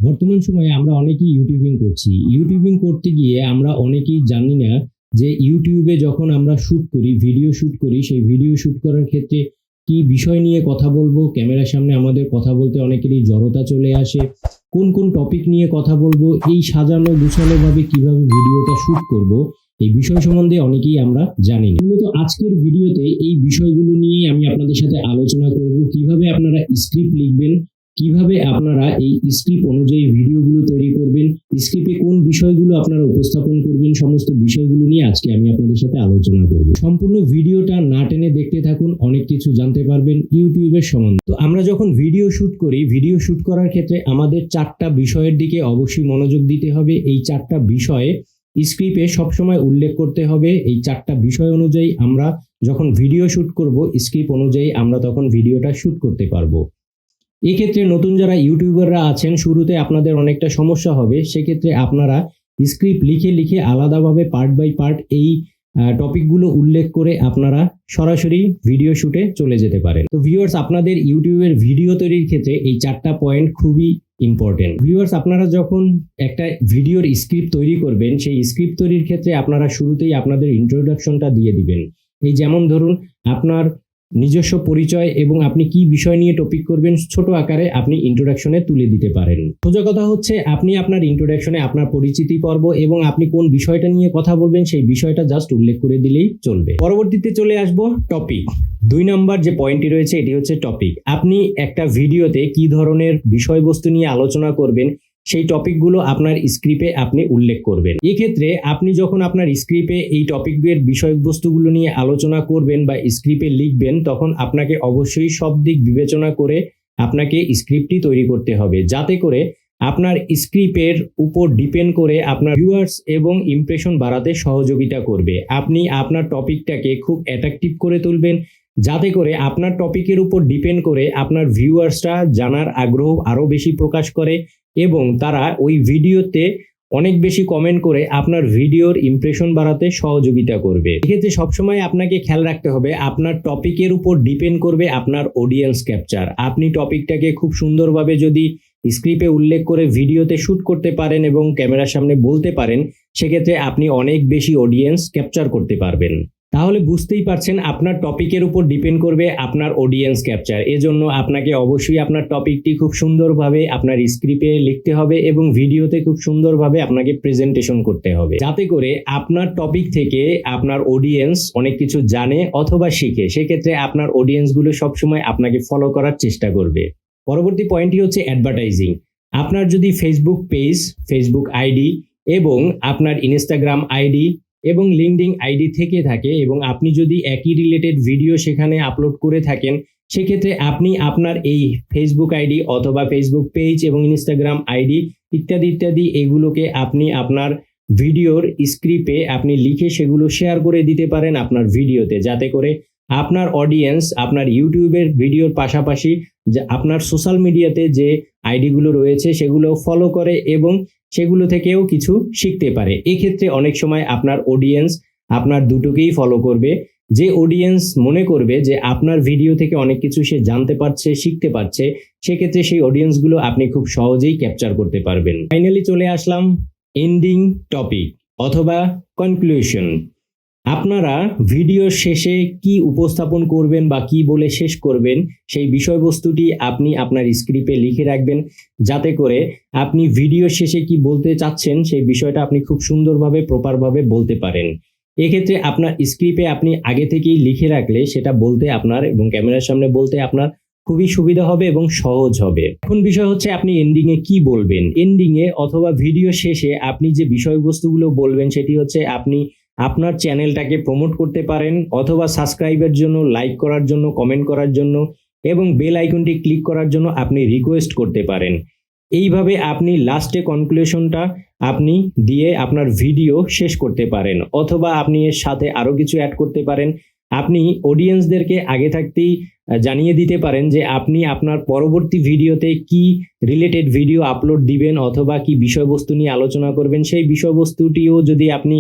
বর্তমান সময়ে আমরা অনেকেই ইউটিউবিং করছি। ইউটিউবিং করতে গিয়ে আমরা অনেকেই জানি না যে ইউটিউবে যখন আমরা শুট করি, ভিডিও শুট করি, সেই ভিডিও শুট করার ক্ষেত্রে কি বিষয় নিয়ে কথা বলবো, ক্যামেরার সামনে আমাদের কথা বলতে অনেকেরই জড়তা চলে আসে। কোন কোন টপিক নিয়ে কথা বলবো, এই সাজানো গুছানোভাবে কিভাবে ভিডিওটা শুট করব, এই বিষয় সম্বন্ধে অনেকেই আমরা জানি না। মূলত আজকের ভিডিওতে এই বিষয়গুলো নিয়ে আমি আপনাদের সাথে আলোচনা করব। কিভাবে আপনারা স্ক্রিপ্ট লিখবেন, কিভাবে আপনারা এই স্ক্রিপ্ট অনুযায়ী ভিডিওগুলো তৈরি করবেন, স্ক্রিপ্টে কোন বিষয়গুলো আপনারা উপস্থাপন করবেন, সমস্ত বিষয়গুলো নিয়ে আজকে আমি আপনাদের সাথে আলোচনা করব। সম্পূর্ণ ভিডিওটা না টেনে দেখতে থাকুন, অনেক কিছু জানতে পারবেন ইউটিউবের সম্বন্ধে। তো আমরা যখন ভিডিও শুট করি, ভিডিও শুট করার ক্ষেত্রে আমাদের 4টা বিষয়ের দিকে অবশ্যই মনোযোগ দিতে হবে। এই 4টা বিষয়ে স্ক্রিপ্টে সবসময় উল্লেখ করতে হবে। এই 4টা বিষয় অনুযায়ী আমরা যখন ভিডিও শুট করব, স্ক্রিপ্ট অনুযায়ী আমরা তখন ভিডিওটা শুট করতে পারবো। এক্ষেত্রে নতুন যারা ইউটিউবাররা আছেন, শুরুতে আপনাদের অনেকটা সমস্যা হবে। সেক্ষেত্রে আপনারা স্ক্রিপ্ট লিখে লিখে আলাদাভাবে পার্ট বাই পার্ট এই টপিকগুলো উল্লেখ করে আপনারা সরাসরি ভিডিও শুটে চলে যেতে পারেন। তো ভিউয়ার্স, আপনাদের ইউটিউবের ভিডিও তৈরির ক্ষেত্রে এই 4টা পয়েন্ট খুবই ইম্পর্টেন্ট। ভিউয়ার্স, আপনারা যখন একটা ভিডিওর স্ক্রিপ্ট তৈরি করবেন, সেই স্ক্রিপ্ট তৈরির ক্ষেত্রে আপনারা শুরুতেই আপনাদের ইন্ট্রোডাকশনটা দিয়ে দিবেন। এই যেমন ধরুন, আপনার নিজস্ব পরিচয় এবং আপনি কি বিষয় নিয়ে টপিক করবেন ছোট আকারে আপনি ইন্ট্রোডাকশনে তুলে দিতে পারেন। সোজা কথা হচ্ছে, আপনি আপনার ইন্ট্রোডাকশনে আপনার পরিচিতি পর্ব এবং আপনি কোন বিষয়টা নিয়ে কথা বলবেন সেই বিষয়টা জাস্ট উল্লেখ করে দিলেই চলবে। পরবর্তীতে চলে আসবো টপিক। 2 নম্বর যে পয়েন্টটি রয়েছে এটি হচ্ছে টপিক। আপনি একটা ভিডিওতে কি ধরনের বিষয়বস্তু নিয়ে আলোচনা করবেন সেই টপিকগুলো আপনার স্ক্রিপ্টে আপনি উল্লেখ করবেন। এক্ষেত্রে আপনি যখন আপনার স্ক্রিপ্টে এই টপিকের বিষয়বস্তুগুলো নিয়ে আলোচনা করবেন বা স্ক্রিপ্টে লিখবেন, তখন আপনাকে অবশ্যই সব দিক বিবেচনা করে আপনাকে স্ক্রিপ্টটি তৈরি করতে হবে, যাতে করে আপনার স্ক্রিপ্টের উপর ডিপেন্ড করে আপনার ভিউয়ার্স এবং ইমপ্রেশন বাড়াতে সহযোগিতা করবে। আপনি আপনার টপিকটাকে খুব অ্যাট্রাকটিভ করে তুলবেন, যাতে করে আপনার টপিকের উপর ডিপেন্ড করে আপনার ভিউয়ার্সরা জানার আগ্রহ আরও বেশি প্রকাশ করে এবং তারা ওই ভিডিওতে অনেক বেশি কমেন্ট করে আপনার ভিডিওর ইমপ্রেশন বাড়াতে সহযোগিতা করবে। এক্ষেত্রে সবসময় আপনাকে খেয়াল রাখতে হবে, আপনার টপিকের উপর ডিপেন্ড করবে আপনার অডিয়েন্স ক্যাপচার। আপনি টপিকটাকে খুব সুন্দরভাবে যদি স্ক্রিপ্টে উল্লেখ করে ভিডিওতে শুট করতে পারেন এবং ক্যামেরার সামনে বলতে পারেন, সেক্ষেত্রে আপনি অনেক বেশি অডিয়েন্স ক্যাপচার করতে পারবেন। তাহলে বুঝতেই পারছেন, আপনার টপিকের উপর ডিপেন্ড করবে আপনার অডিয়েন্স ক্যাপচার। এজন্য আপনাকে অবশ্যই আপনার টপিকটি খুব সুন্দরভাবে আপনার স্ক্রিপ্টে লিখতে হবে এবং ভিডিওতে খুব সুন্দরভাবে আপনাকে প্রেজেন্টেশন করতে হবে, যাতে করে আপনার টপিক থেকে আপনার অডিয়েন্স অনেক কিছু জানে অথবা শিখে। সেক্ষেত্রে আপনার অডিয়েন্সগুলো সবসময় আপনাকে ফলো করার চেষ্টা করবে। পরবর্তী পয়েন্টটি হচ্ছে অ্যাডভার্টাইজিং। আপনার যদি ফেসবুক পেজ, ফেসবুক আইডি এবং আপনার ইনস্টাগ্রাম আইডি এবং লিঙ্কডইন আইডি থেকে থাকে এবং আপনি যদি একই রিলেটেড ভিডিও সেখানে আপলোড করে থাকেন, সেক্ষেত্রে আপনি আপনার এই ফেসবুক আইডি অথবা ফেসবুক পেজ এবং ইনস্টাগ্রাম আইডি ইত্যাদি ইত্যাদি এগুলোকে আপনি আপনার ভিডিওর স্ক্রিপ্টে আপনি লিখে সেগুলো শেয়ার করে দিতে পারেন আপনার ভিডিওতে, যাতে করে আপনার অডিয়েন্স আপনার ইউটিউবের ভিডিওর পাশাপাশি যে আপনার সোশ্যাল মিডিয়াতে যে আইডিগুলো রয়েছে সেগুলো ফলো করে এবং সেগুলো থেকেও কিছু শিখতে পারে। এক্ষেত্রে অনেক সময় আপনার অডিয়েন্স আপনার দুটোকেই ফলো করবে। যে অডিয়েন্স মনে করবে যে আপনার ভিডিও থেকে অনেক কিছু সে জানতে পারছে, শিখতে পারছে, সেক্ষেত্রে সেই অডিয়েন্সগুলো আপনি খুব সহজেই ক্যাপচার করতে পারবেন। ফাইনালি চলে আসলাম এন্ডিং টপিক অথবা কনক্লুশন। আপনারা ভিডিওর শেষে কি উপস্থাপন করবেন বা কি বলে শেষ করবেন সেই বিষয়বস্তুটি আপনি আপনার স্ক্রিপ্টে লিখে রাখবেন, যাতে করে আপনি ভিডিওর শেষে কি বলতে চাচ্ছেন সেই বিষয়টা আপনি খুব সুন্দরভাবে প্রপারভাবে বলতে পারেন। এক্ষেত্রে আপনার স্ক্রিপ্টে আপনি আগে থেকেই লিখে রাখলে সেটা বলতে আপনার এবং ক্যামেরার সামনে বলতে আপনার খুবই সুবিধা হবে এবং সহজ হবে। এখন বিষয় হচ্ছে আপনি এন্ডিংয়ে কি বলবেন। এন্ডিংয়ে অথবা ভিডিও শেষে আপনি যে বিষয়বস্তুগুলো বলবেন সেটি হচ্ছে আপনি আপনার চ্যানেলটাকে প্রমোট করতে পারেন, অথবা সাবস্ক্রাইবের জন্য, লাইক করার জন্য, কমেন্ট করার জন্য এবং বেল আইকনটি ক্লিক করার জন্য আপনি রিকোয়েস্ট করতে পারেন। এইভাবে আপনি লাস্টে কনক্লুশনটা আপনি দিয়ে আপনার ভিডিও শেষ করতে পারেন, অথবা আপনি এর সাথে আরও কিছু অ্যাড করতে পারেন। আপনি অডিয়েন্সদেরকে আগে থাকতেই জানিয়ে দিতে পারেন যে আপনি আপনার পরবর্তী ভিডিওতে কি রিলেটেড ভিডিও আপলোড দিবেন অথবা কি বিষয়বস্তু নিয়ে আলোচনা করবেন। সেই বিষয়বস্তুটিও যদি আপনি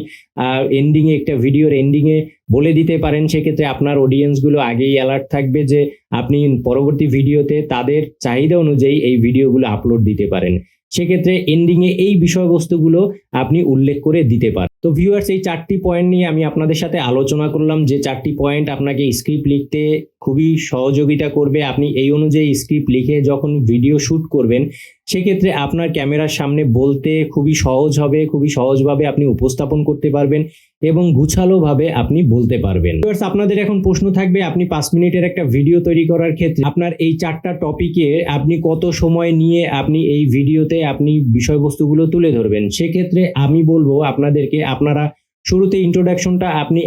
এন্ডিংয়ে, একটা ভিডিওর এন্ডিংয়ে বলে দিতে পারেন, সেক্ষেত্রে আপনার অডিয়েন্সগুলো আগেই অ্যালার্ট থাকবে যে আপনি পরবর্তী ভিডিওতে তাদের চাহিদা অনুযায়ী এই ভিডিওগুলো আপলোড দিতে পারেন। সেক্ষেত্রে এন্ডিংয়ে এই বিষয়বস্তুগুলো আপনি উল্লেখ করে দিতে পারেন। তো ভিউয়ার্স, এই 4টি পয়েন্ট নিয়ে আমি আপনাদের সাথে আলোচনা করলাম, যে 4টি পয়েন্ট আপনাকে স্ক্রিপ্ট লিখতে খুবই সহযোগিতা করবে। আপনি এই অনুযায়ী স্ক্রিপ্ট লিখে যখন ভিডিও শুট করবেন, সেক্ষেত্রে আপনার ক্যামেরার সামনে বলতে খুবই সহজ হবে, খুবই সহজভাবে আপনি উপস্থাপন করতে পারবেন এবং গুছালোভাবে আপনি বলতে পারবেন। ভিউয়ার্স, আপনাদের এখন প্রশ্ন থাকবে, আপনি 5 মিনিটের একটা ভিডিও তৈরি করার ক্ষেত্রে আপনার এই 4টা টপিকে আপনি কত সময় নিয়ে আপনি এই ভিডিওতে আপনি বিষয়বস্তুগুলো তুলে ধরবেন। সেক্ষেত্রে আমি বলবো আপনাদেরকে, আপনারা শুরুতে ইন্ট্রোডাকশনটা আপনি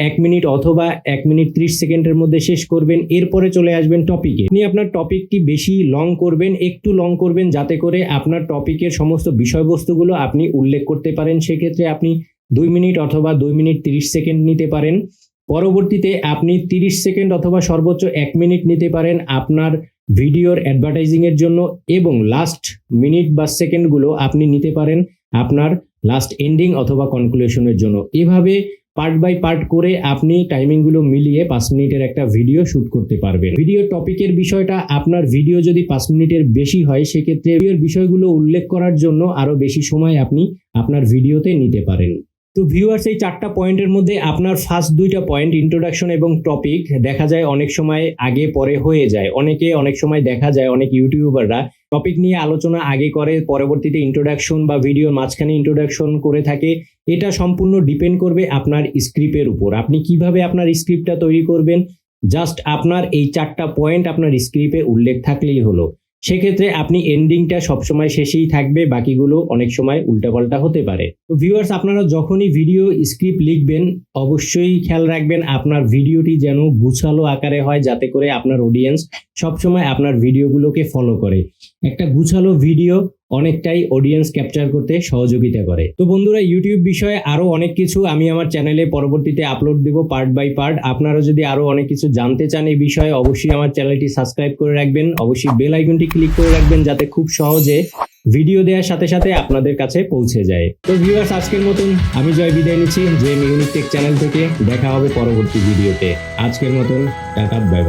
1 মিনিট অথবা 1 মিনিট 30 সেকেন্ডের মধ্যে শেষ করবেন। এরপরে চলে আসবেন টপিকে। আপনি আপনার টপিকটি বেশি লং করবেন, একটু লং করবেন, যাতে করে আপনার টপিকের সমস্ত বিষয়বস্তুগুলো আপনি উল্লেখ করতে পারেন। সেক্ষেত্রে আপনি 2 মিনিট অথবা 2 মিনিট 30 সেকেন্ড নিতে পারেন। পরবর্তীতে আপনি 30 সেকেন্ড অথবা সর্বোচ্চ 1 মিনিট নিতে পারেন আপনার ভিডিওর অ্যাডভার্টাইজিং এর জন্য, এবং লাস্ট মিনিট বা সেকেন্ডগুলো আপনি নিতে পারেন আপনার লাস্ট এন্ডিং অথবা কনক্লুশনের জন্য। এভাবে পার্ট বাই পার্ট করে আপনি টাইমিংগুলো মিলিয়ে 5 মিনিটের একটা ভিডিও শুট করতে পারবেন। ভিডিও টপিকের বিষয়টা, আপনার ভিডিও যদি 5 মিনিটের বেশি হয়, সেক্ষেত্রে ভিডিওর বিষয়গুলো উল্লেখ করার জন্য আরো বেশি সময় আপনি আপনার ভিডিওতে নিতে পারেন। তো ভিউয়ার্স, এই 4টা পয়েন্টের মধ্যে আপনার ফার্স্ট 2টা পয়েন্ট, ইন্ট্রোডাকশন এবং টপিক, দেখা যায় অনেক সময় আগে পরে হয়ে যায়। অনেক সময় দেখা যায় অনেক ইউটিউবাররা টপিক নিয়ে আলোচনা আগে করে, পরবর্তীতে ইন্ট্রোডাকশন বা ভিডিওর মাঝখানে ইন্ট্রোডাকশন করে থাকে। এটা সম্পূর্ণ ডিপেন্ড করবে আপনার স্ক্রিপ্টের উপর। আপনি কিভাবে আপনার স্ক্রিপ্টটা তৈরি করবেন, জাস্ট আপনার এই 4টা পয়েন্ট আপনার স্ক্রিপ্টে উল্লেখ থাকলেই হলো। সেক্ষেত্রে আপনি এন্ডিংটা সবসময় শেষেই থাকবে, বাকিগুলো অনেক সময় উল্টাপাল্টা হতে পারে। তো ভিউয়ার্স, আপনারা যখনই ভিডিও স্ক্রিপ্ট লিখবেন, অবশ্যই খেয়াল রাখবেন আপনার ভিডিওটি যেন গুছালো আকারে হয়, যাতে করে আপনার অডিয়েন্স সবসময় আপনার ভিডিওগুলোকে ফলো করে। একটা গুছালো ভিডিও অনেকটাই অডিয়েন্স ক্যাপচার করতে সহযোগিতা করে। তো বন্ধুরা, ইউটিউব বিষয়ে আরো অনেক কিছু আমি আমার চ্যানেলে পরবর্তীতে আপলোড দেব পার্ট বাই পার্ট। আপনারা যদি আরো অনেক কিছু জানতে চান এই বিষয়ে, অবশ্যই আমার চ্যানেলটি সাবস্ক্রাইব করে রাখবেন, অবশ্যই বেল আইকনটি ক্লিক করে রাখবেন, যাতে খুব সহজে ভিডিও দেওয়ার সাথে সাথে আপনাদের কাছে পৌঁছে যায়। তো ভিউয়ার্স, আজকের মতন আমি জয় বিদায় নিচ্ছি যে ইউনিক টেক চ্যানেল থেকে। দেখা হবে পরবর্তী ভিডিওতে। আজকের মতন টাটা, বাই বাই।